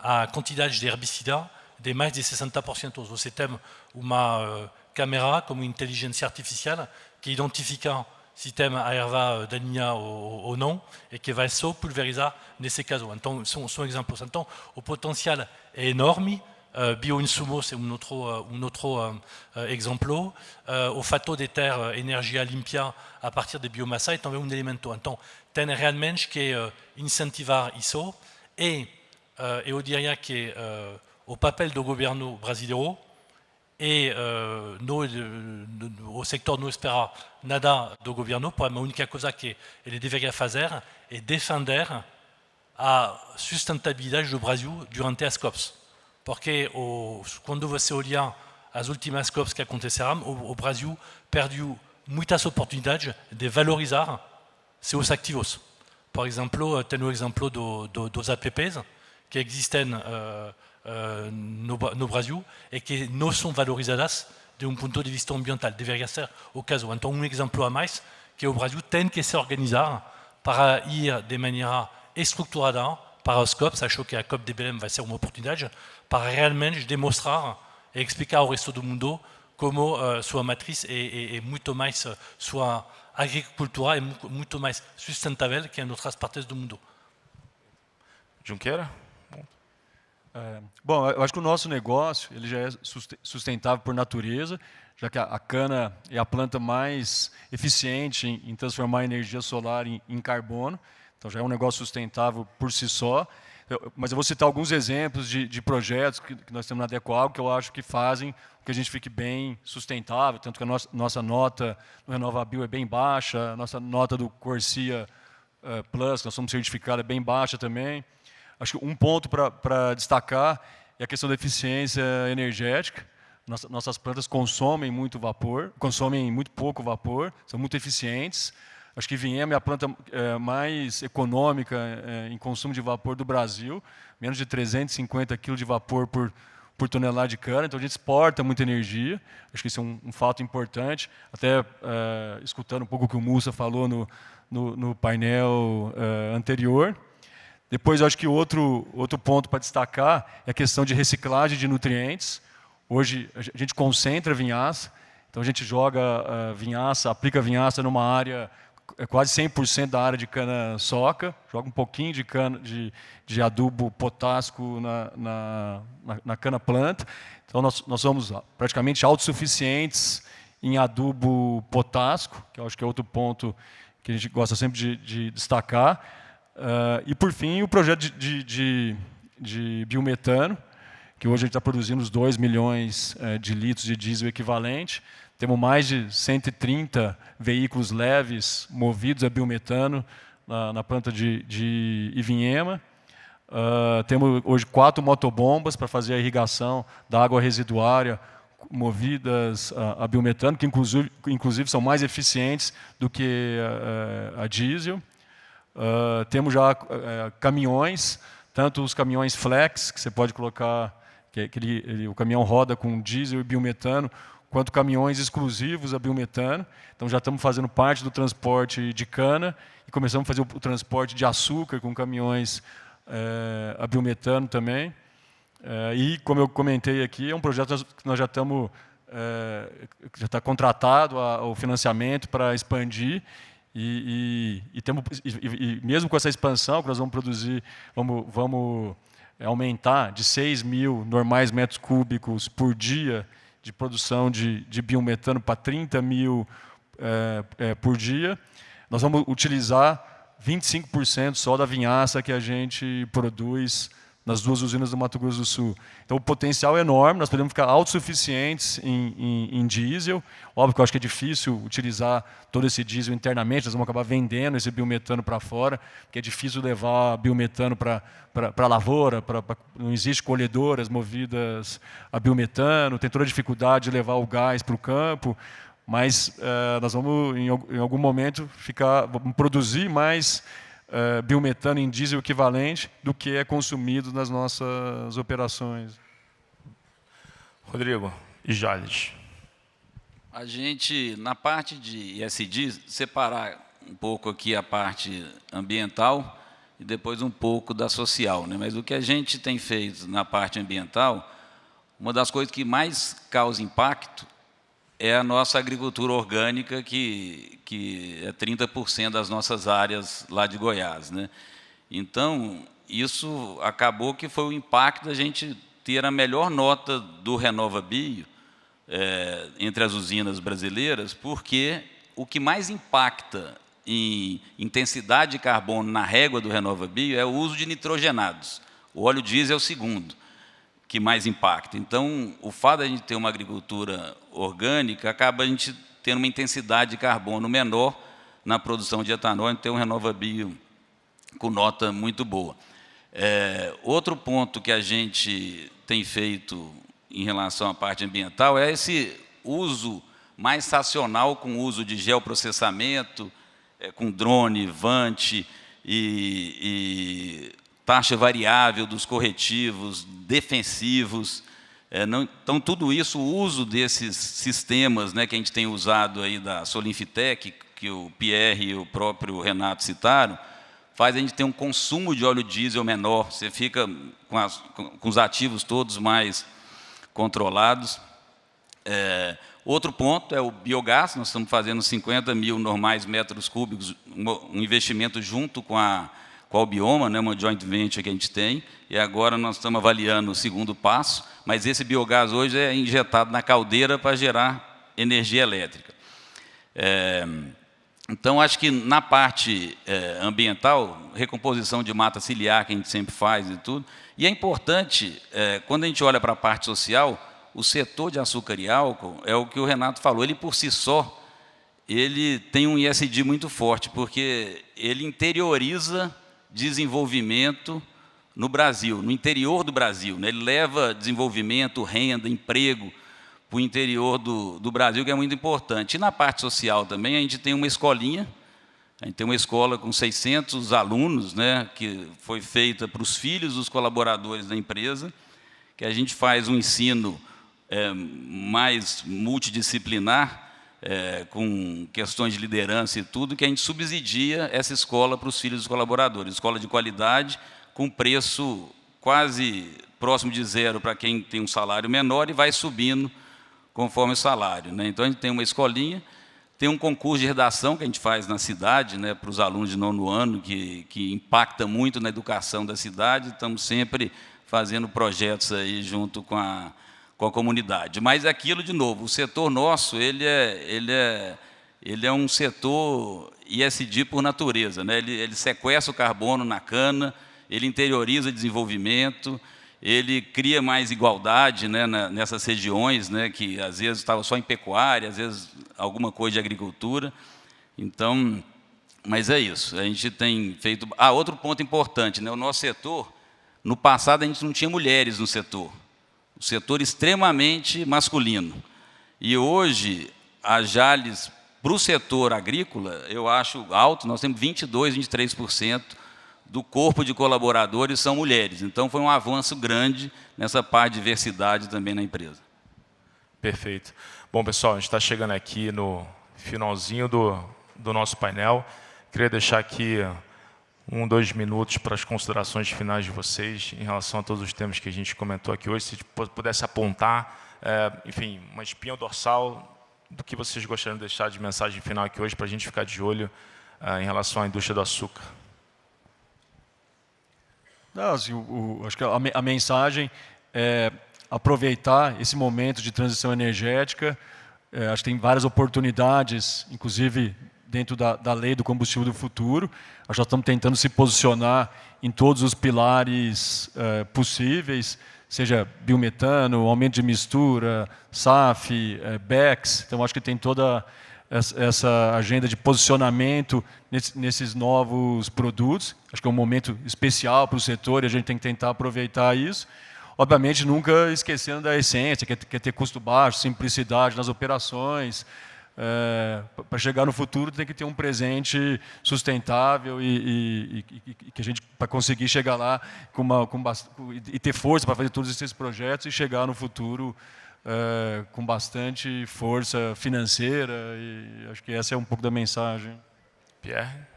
C: a quantidade de herbicida de mais de 60%. Você tem uma câmera como inteligência artificial que identifica se tem a erva daninha ou não, e que vai só pulverizar nesse caso. Então, são exemplos. Então, o potencial é enorme. Bioinsumos é outro exemplo. O fato de ter energia limpa a partir de biomassa é também elemento. Então, tem realmente que incentivar isso. E eu diria que o papel do governo brasileiro e o sector não espera nada do governo, a única coisa que ele deveria fazer é defender a sustentabilidade do Brasil durante as COPs. Porque quando você olha as últimas COPs que aconteceram, o Brasil perdeu muitas oportunidades de valorizar seus ativos. Por exemplo, tem o exemplo dos APPs que existem no Brasil e que não são valorizadas de ponto de vista ambiental. Deveria ser o caso. Então, exemplo a mais que o Brasil tem que se organizar para ir de maneira estruturada para os COPs. Acho que a COP de Belém vai ser uma oportunidade para realmente demonstrar e explicar ao resto do mundo como sua matriz é muito mais, sua agricultura é muito mais sustentável que em outras partes do mundo.
A: Junqueira?
B: Bom, eu acho que o nosso negócio ele já é sustentável por natureza, já que a cana é a planta mais eficiente em transformar energia solar em carbono. Então, já é um negócio sustentável por si só. Mas eu vou citar alguns exemplos de projetos que nós temos na Adecoagro que eu acho que fazem com que a gente fique bem sustentável, tanto que a nossa nota no RenovaBio é bem baixa, a nossa nota do Corsia Plus, que nós somos certificados, é bem baixa também. Acho que um ponto para destacar é a questão da eficiência energética. Nossas plantas consomem muito vapor, consomem muito pouco vapor, são muito eficientes. Acho que Ivinhema é a planta mais econômica em consumo de vapor do Brasil, menos de 350 kg de vapor por tonelada de cana, então a gente exporta muita energia. Acho que isso é um fato importante. Até escutando um pouco o que o Mussa falou no painel anterior. Depois, eu acho que outro ponto para destacar é a questão de reciclagem de nutrientes. Hoje, a gente concentra vinhaça, então a gente joga vinhaça, aplica vinhaça numa área, quase 100% da área de cana-soca, joga um pouquinho de adubo potássico na cana-planta. Então, nós somos praticamente autossuficientes em adubo potássico, que eu acho que é outro ponto que a gente gosta sempre de destacar. E, por fim, o projeto de biometano, que hoje a gente está produzindo os 2 milhões de litros de diesel equivalente. Temos mais de 130 veículos leves movidos a biometano na planta de Ivinhema. Temos hoje 4 motobombas para fazer a irrigação da água residuária movidas a biometano, que inclusive são mais eficientes do que a diesel. Temos já caminhões, tanto os caminhões flex, que você pode colocar, o caminhão roda com diesel e biometano, quanto caminhões exclusivos a biometano. Então, já estamos fazendo parte do transporte de cana e começamos a fazer o transporte de açúcar com caminhões a biometano também. E, como eu comentei aqui, é um projeto que nós já estamos... já está contratado o financiamento para expandir e mesmo com essa expansão que nós vamos produzir, vamos aumentar de 6 mil normais metros cúbicos por dia de produção de biometano para 30 mil por dia. Nós vamos utilizar 25% só da vinhaça que a gente produz nas 2 usinas do Mato Grosso do Sul. Então, o potencial é enorme, nós podemos ficar autossuficientes em diesel. Óbvio que eu acho que é difícil utilizar todo esse diesel internamente, nós vamos acabar vendendo esse biometano para fora, porque é difícil levar biometano para a lavoura, não existe colhedoras movidas a biometano, tem toda a dificuldade de levar o gás para o campo, mas nós vamos, em algum momento, vamos produzir mais biometano em diesel equivalente do que é consumido nas nossas operações.
A: Rodrigo e Jales.
D: A gente, na parte de ESG, separar um pouco aqui a parte ambiental e depois um pouco da social, né? Mas o que a gente tem feito na parte ambiental, uma das coisas que mais causa impacto é a nossa agricultura orgânica, que é 30% das nossas áreas lá de Goiás, né? Então, isso acabou que foi o impacto da gente ter a melhor nota do RenovaBio entre as usinas brasileiras, porque o que mais impacta em intensidade de carbono na régua do RenovaBio é o uso de nitrogenados. O óleo diesel é o segundo que mais impacta. Então, o fato de a gente ter uma agricultura orgânica, acaba a gente tendo uma intensidade de carbono menor na produção de etanol, então um RenovaBio com nota muito boa. Outro ponto que a gente tem feito em relação à parte ambiental é esse uso mais racional com o uso de geoprocessamento, com drone, Vant e taxa variável dos corretivos, defensivos. Então, tudo isso, o uso desses sistemas, né, que a gente tem usado aí da Solinfitec, que o Pierre e o próprio Renato citaram, faz a gente ter um consumo de óleo diesel menor, você fica com os ativos todos mais controlados. Outro ponto é o biogás, nós estamos fazendo 50 mil normais metros cúbicos, um investimento junto com a Albioma, né, uma joint venture que a gente tem, e agora nós estamos avaliando o segundo passo, mas esse biogás hoje é injetado na caldeira para gerar energia elétrica. Então, acho que na parte ambiental, recomposição de mata ciliar, que a gente sempre faz e tudo, e é importante, quando a gente olha para a parte social, o setor de açúcar e álcool, é o que o Renato falou, ele por si só, ele tem um ESG muito forte, porque ele interioriza desenvolvimento no Brasil, no interior do Brasil, né? Ele leva desenvolvimento, renda, emprego para o interior do Brasil, que é muito importante. E na parte social também, a gente tem uma escolinha, a gente tem uma escola com 600 alunos, né, que foi feita para os filhos dos colaboradores da empresa, que a gente faz um ensino mais multidisciplinar, com questões de liderança e tudo, que a gente subsidia essa escola para os filhos dos colaboradores. Escola de qualidade, com preço quase próximo de zero para quem tem um salário menor e vai subindo conforme o salário, né? Então, a gente tem uma escolinha, tem um concurso de redação que a gente faz na cidade, né, para os alunos de 9º ano, que impacta muito na educação da cidade. Estamos sempre fazendo projetos aí junto com a comunidade. Mas aquilo, de novo, o setor nosso, ele é um setor ESG por natureza, né? Ele sequestra o carbono na cana, ele interioriza desenvolvimento, ele cria mais igualdade, né, nessas regiões, né, que às vezes estava só em pecuária, às vezes alguma coisa de agricultura. Então, mas é isso, a gente tem feito... outro ponto importante, né, o nosso setor, no passado a gente não tinha mulheres no setor, o setor extremamente masculino. E hoje, a Jalles, para o setor agrícola, eu acho alto, nós temos 22%, 23% do corpo de colaboradores são mulheres. Então, foi um avanço grande nessa parte de diversidade também na empresa.
A: Perfeito. Bom, pessoal, a gente está chegando aqui no finalzinho do nosso painel. Queria deixar aqui 2 minutos para as considerações finais de vocês em relação a todos os temas que a gente comentou aqui hoje. Se pudesse apontar, enfim, uma espinha dorsal do que vocês gostariam de deixar de mensagem final aqui hoje para a gente ficar de olho em relação à indústria do açúcar.
B: Não, assim, acho que a mensagem é aproveitar esse momento de transição energética. Acho que tem várias oportunidades, inclusive dentro da lei do combustível do futuro. Nós já estamos tentando se posicionar em todos os pilares possíveis, seja biometano, aumento de mistura, SAF, BECS. Então, acho que tem toda essa agenda de posicionamento nesses novos produtos. Acho que é um momento especial para o setor e a gente tem que tentar aproveitar isso. Obviamente, nunca esquecendo da essência, que é ter custo baixo, simplicidade nas operações. Para chegar no futuro, tem que ter um presente sustentável e que a gente, para conseguir chegar lá e ter força para fazer todos esses projetos e chegar no futuro com bastante força financeira. E acho que essa é um pouco da mensagem.
A: Pierre?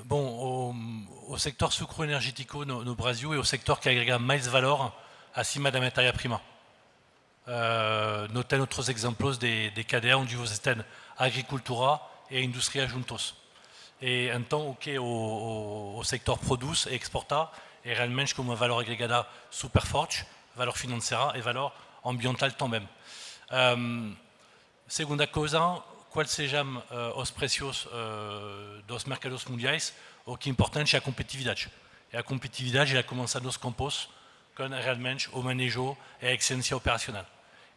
C: Bom, au secteur sucro-energético no Brasil é o sector que agrega mais valor acima da matéria-prima. Nós temos outros exemplos de cadeias onde você tem a agricultura e a indústria juntos. E então, o que o sector produz e exporta é realmente com uma valor agregada super forte, valor financeira e valor ambiental também. Segunda coisa, quais sejam os preços dos mercados mundiais, o que é importante é a competitividade. E a competitividade ela começa nos campos, com realmente o manejo e a excelência operacional.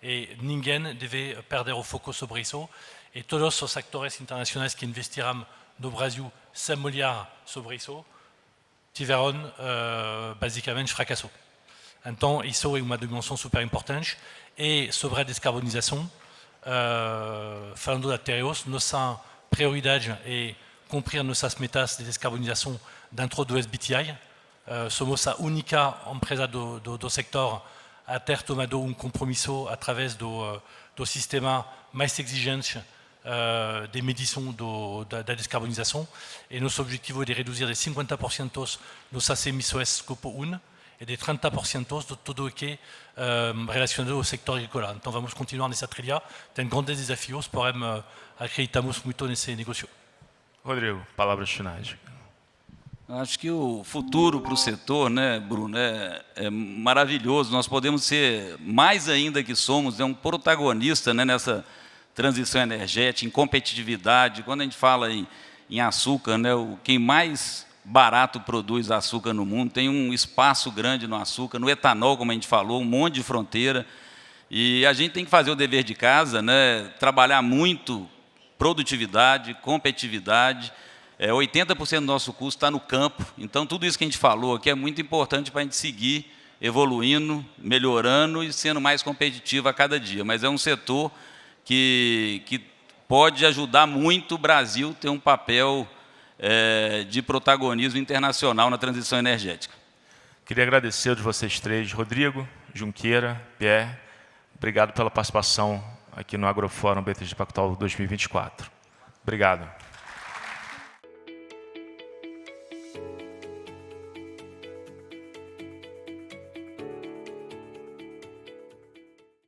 C: E ninguém deve perder o foco sobre isso. E todos os actores internacionais que investirão no Brasil sem olhar sobre isso tiveram basicamente fracasso. Então, isso é uma dimensão super importante. E sobre a descarbonização, falando da Tereos, nossa prioridade é cumprir nossas metas de descarbonização dentro do SBTI. Somos a única empresa do sector a ter tomado compromisso através do sistema mais exigente de medição da descarbonização. E nosso objetivo é de reduzir de 50% nossas emissões Scope 1 e de 30% de tudo o que é relacionado ao sector agrícola. Então, vamos continuar nessa trilha. Tem grandes desafios, porém, acreditamos muito nesse negócio.
A: Rodrigo, palavras finais.
D: Acho que o futuro para o setor, né, Bruno, é maravilhoso. Nós podemos ser, mais ainda que somos, um protagonista, né, nessa transição energética, em competitividade. Quando a gente fala em açúcar, né, quem mais barato produz açúcar no mundo, tem um espaço grande no açúcar, no etanol, como a gente falou, um monte de fronteira. E a gente tem que fazer o dever de casa, né, trabalhar muito produtividade, competitividade. 80% do nosso custo está no campo, então tudo isso que a gente falou aqui é muito importante para a gente seguir evoluindo, melhorando e sendo mais competitivo a cada dia. Mas é um setor que pode ajudar muito o Brasil a ter um papel de protagonismo internacional na transição energética.
A: Queria agradecer a de vocês três, Rodrigo, Junqueira, Pierre. Obrigado pela participação aqui no Agrofórum BTG Pactual 2024. Obrigado.